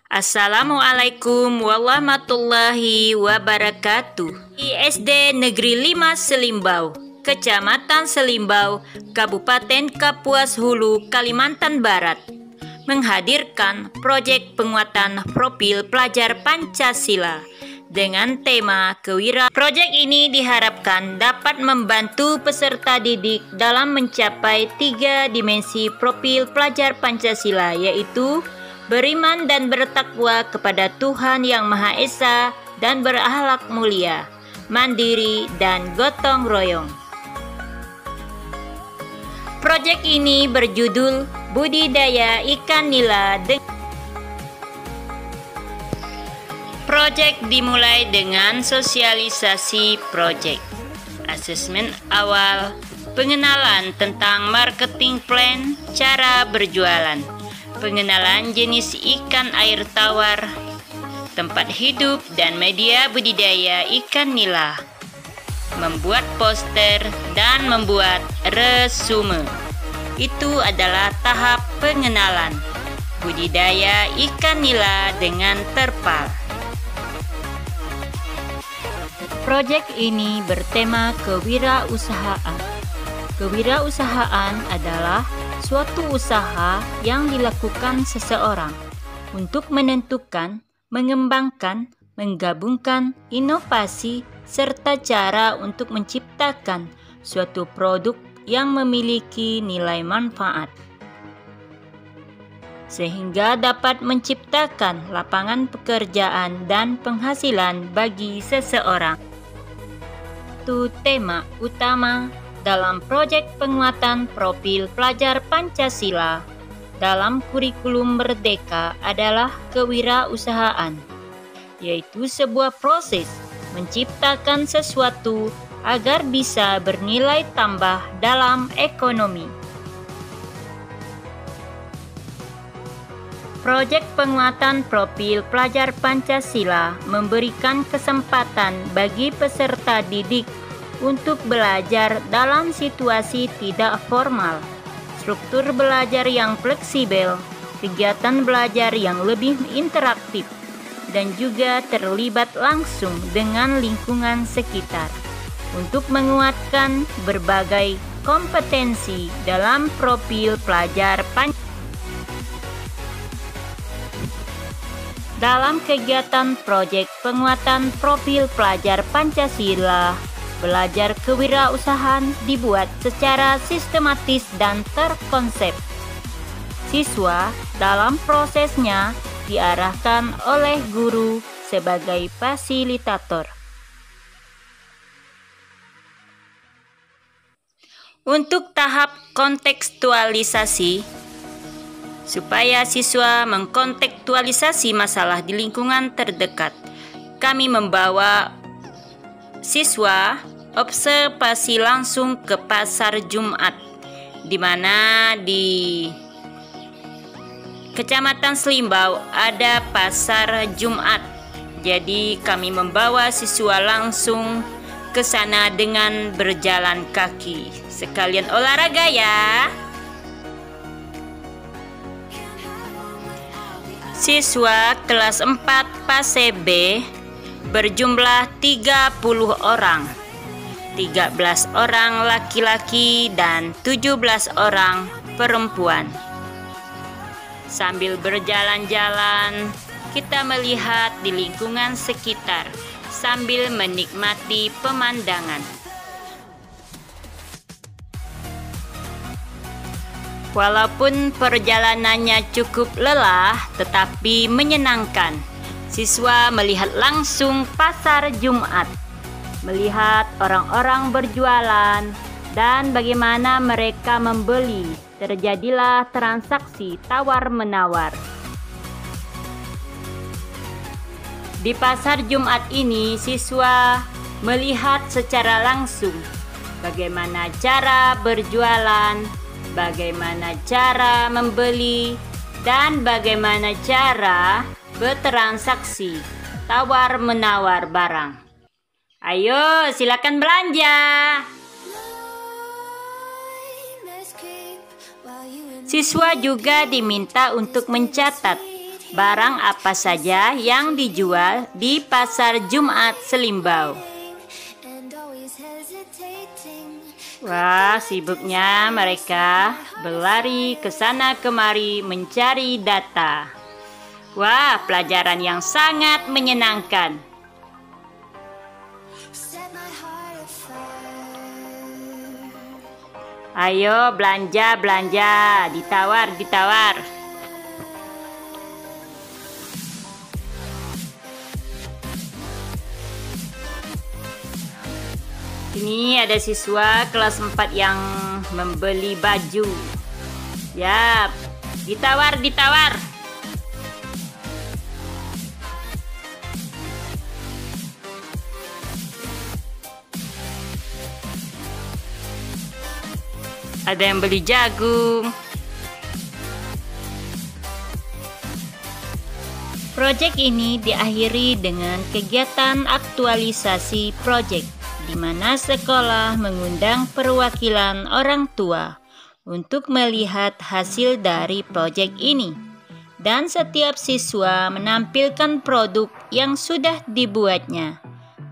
Assalamualaikum warahmatullahi wabarakatuh. Di SD Negeri 5 Selimbau, Kecamatan Selimbau, Kabupaten Kapuas Hulu, Kalimantan Barat, menghadirkan proyek penguatan profil pelajar Pancasila dengan tema kewirausahaan. Proyek ini diharapkan dapat membantu peserta didik dalam mencapai 3 dimensi profil pelajar Pancasila, yaitu beriman dan bertakwa kepada Tuhan Yang Maha Esa dan berakhlak mulia, mandiri, dan gotong royong. Proyek ini berjudul Budidaya Ikan Nila. Proyek dimulai dengan sosialisasi proyek, asesmen awal, pengenalan tentang marketing plan, cara berjualan, pengenalan jenis ikan air tawar, tempat hidup dan media budidaya ikan nila, membuat poster, dan membuat resume. Itu adalah tahap pengenalan budidaya ikan nila dengan terpal. Proyek ini bertema kewirausahaan. Kewirausahaan adalah suatu usaha yang dilakukan seseorang untuk menentukan, mengembangkan, menggabungkan inovasi, serta cara untuk menciptakan suatu produk yang memiliki nilai manfaat, sehingga dapat menciptakan lapangan pekerjaan dan penghasilan bagi seseorang. Itu tema utama dalam proyek penguatan profil pelajar Pancasila dalam kurikulum Merdeka adalah kewirausahaan, yaitu sebuah proses menciptakan sesuatu agar bisa bernilai tambah dalam ekonomi. Proyek penguatan profil pelajar Pancasila memberikan kesempatan bagi peserta didik untuk belajar dalam situasi tidak formal, struktur belajar yang fleksibel, kegiatan belajar yang lebih interaktif, dan juga terlibat langsung dengan lingkungan sekitar untuk menguatkan berbagai kompetensi dalam profil pelajar Pancasila. Dalam kegiatan proyek penguatan profil pelajar Pancasila, belajar kewirausahaan dibuat secara sistematis dan terkonsep. Siswa dalam prosesnya diarahkan oleh guru sebagai fasilitator. Untuk tahap kontekstualisasi, supaya siswa mengkontekstualisasi masalah di lingkungan terdekat, kami membawa siswa observasi langsung ke Pasar Jumat, di mana di Kecamatan Selimbau ada Pasar Jumat. Jadi kami membawa siswa langsung ke sana dengan berjalan kaki. Sekalian olahraga ya. Siswa kelas 4 PASE B berjumlah 30 orang, 13 orang laki-laki dan 17 orang perempuan. Sambil berjalan-jalan, kita melihat di lingkungan sekitar sambil menikmati pemandangan. Walaupun perjalanannya cukup lelah, tetapi menyenangkan. Siswa melihat langsung Pasar Jumat, melihat orang-orang berjualan, dan bagaimana mereka membeli. Terjadilah transaksi tawar-menawar. Di Pasar Jumat ini, siswa melihat secara langsung bagaimana cara berjualan, bagaimana cara membeli, dan bagaimana cara bertransaksi tawar-menawar barang. Ayo, silakan belanja. Siswa juga diminta untuk mencatat barang apa saja yang dijual di Pasar Jumat Selimbau. Wah, sibuknya mereka berlari ke sana kemari mencari data. Wah, pelajaran yang sangat menyenangkan. Ayo belanja, ditawar. Ini ada siswa kelas 4 yang membeli baju. Yap, ditawar. Ada yang beli jagung. Proyek ini diakhiri dengan kegiatan aktualisasi proyek, di mana sekolah mengundang perwakilan orang tua untuk melihat hasil dari proyek ini. Dan setiap siswa menampilkan produk yang sudah dibuatnya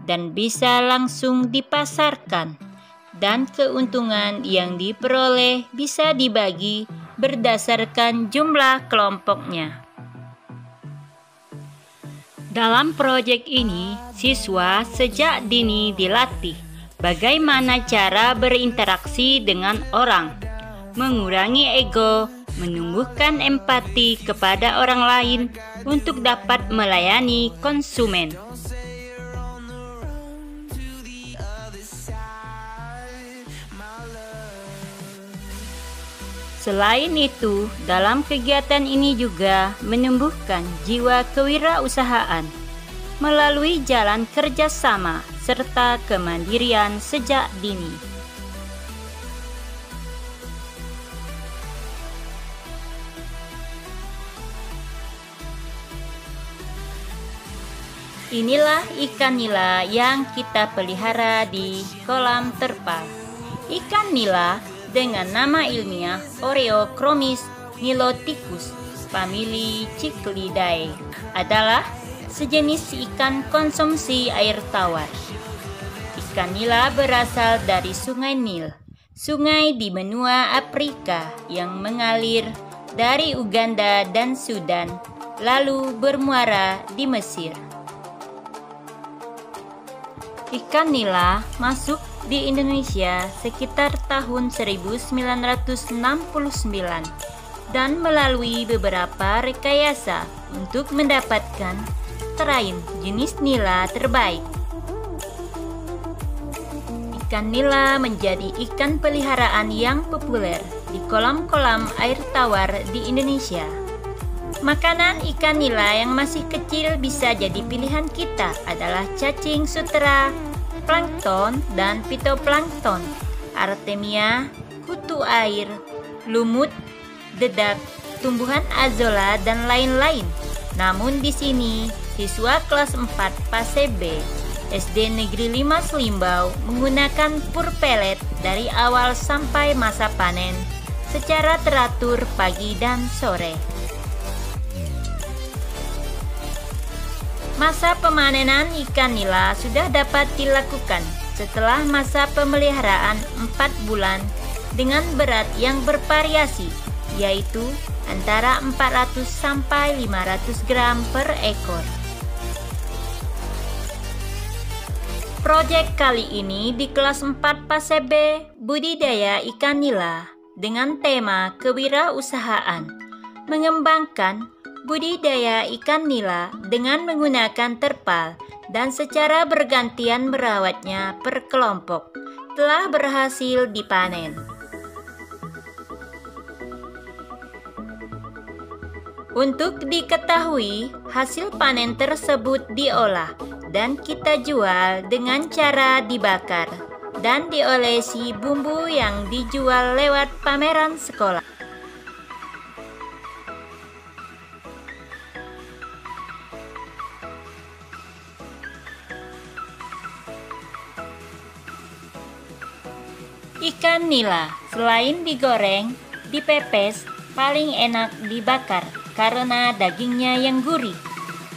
dan bisa langsung dipasarkan. Dan keuntungan yang diperoleh bisa dibagi berdasarkan jumlah kelompoknya. Dalam proyek ini, siswa sejak dini dilatih bagaimana cara berinteraksi dengan orang, mengurangi ego, menumbuhkan empati kepada orang lain untuk dapat melayani konsumen. Selain itu, dalam kegiatan ini juga menumbuhkan jiwa kewirausahaan melalui jalan kerjasama serta kemandirian sejak dini. Inilah ikan nila yang kita pelihara di kolam terpal. Ikan nila dengan nama ilmiah Oreochromis niloticus, famili Cichlidae, adalah sejenis ikan konsumsi air tawar. Ikan nila berasal dari Sungai Nil, sungai di benua Afrika yang mengalir dari Uganda dan Sudan, lalu bermuara di Mesir. Ikan nila masuk di Indonesia sekitar tahun 1969 dan melalui beberapa rekayasa untuk mendapatkan strain jenis nila terbaik. Ikan nila menjadi ikan peliharaan yang populer di kolam-kolam air tawar di Indonesia. Makanan ikan nila yang masih kecil bisa jadi pilihan kita adalah cacing sutera, plankton dan fitoplankton, artemia, kutu air, lumut, dedak, tumbuhan azolla, dan lain-lain. Namun di sini, siswa kelas 4 PASE B SD Negeri 5 Selimbau menggunakan pur pelet dari awal sampai masa panen secara teratur pagi dan sore. Masa pemanenan ikan nila sudah dapat dilakukan setelah masa pemeliharaan 4 bulan dengan berat yang bervariasi, yaitu antara 400 sampai 500 gram per ekor. Proyek kali ini di kelas 4 PASE B budidaya ikan nila dengan tema kewirausahaan, mengembangkan budidaya ikan nila dengan menggunakan terpal dan secara bergantian merawatnya per kelompok telah berhasil dipanen. Untuk diketahui, hasil panen tersebut diolah dan kita jual dengan cara dibakar dan diolesi bumbu yang dijual lewat pameran sekolah. Ikan nila selain digoreng, dipepes, paling enak dibakar karena dagingnya yang gurih.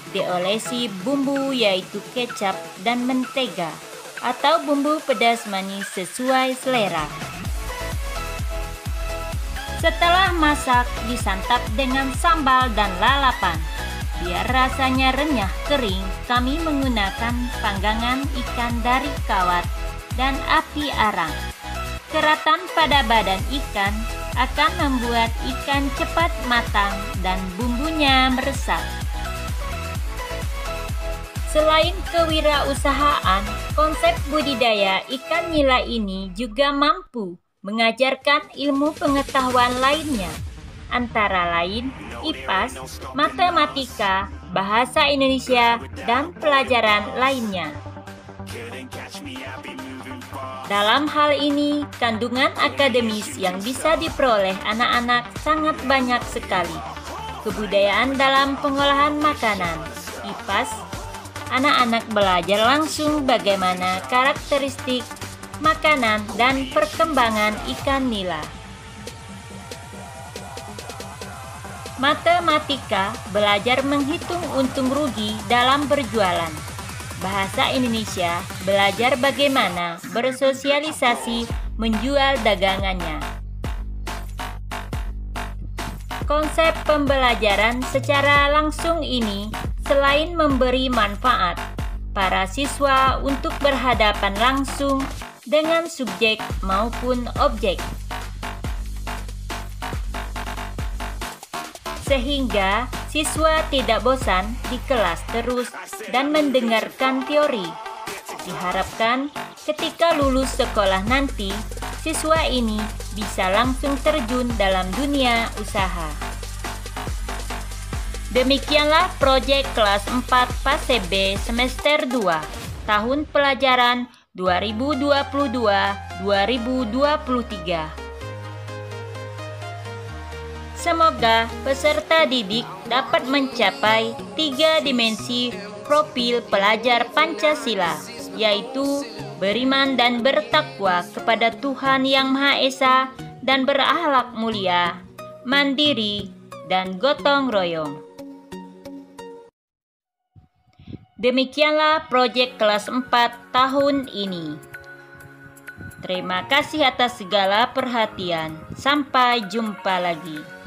Diolesi bumbu yaitu kecap dan mentega atau bumbu pedas manis sesuai selera. Setelah masak, disantap dengan sambal dan lalapan. Biar rasanya renyah kering, kami menggunakan panggangan ikan dari kawat dan api arang. Keratan pada badan ikan akan membuat ikan cepat matang dan bumbunya meresap. Selain kewirausahaan, konsep budidaya ikan nila ini juga mampu mengajarkan ilmu pengetahuan lainnya, antara lain IPAS, matematika, bahasa Indonesia, dan pelajaran lainnya. Dalam hal ini, kandungan akademis yang bisa diperoleh anak-anak sangat banyak sekali. Kebudayaan dalam pengolahan makanan, IPAS, anak-anak belajar langsung bagaimana karakteristik makanan dan perkembangan ikan nila. Matematika, belajar menghitung untung rugi dalam berjualan. Bahasa Indonesia, belajar bagaimana bersosialisasi menjual dagangannya. Konsep pembelajaran secara langsung ini selain memberi manfaat, para siswa untuk berhadapan langsung dengan subjek maupun objek. Sehingga siswa tidak bosan di kelas terus dan mendengarkan teori. Diharapkan ketika lulus sekolah nanti, siswa ini bisa langsung terjun dalam dunia usaha. Demikianlah proyek kelas 4 fase B semester 2 tahun pelajaran 2022-2023. Semoga peserta didik dapat mencapai 3 dimensi profil pelajar Pancasila, yaitu beriman dan bertakwa kepada Tuhan Yang Maha Esa dan berakhlak mulia, mandiri, dan gotong royong. Demikianlah proyek kelas 4 tahun ini. Terima kasih atas segala perhatian. Sampai jumpa lagi.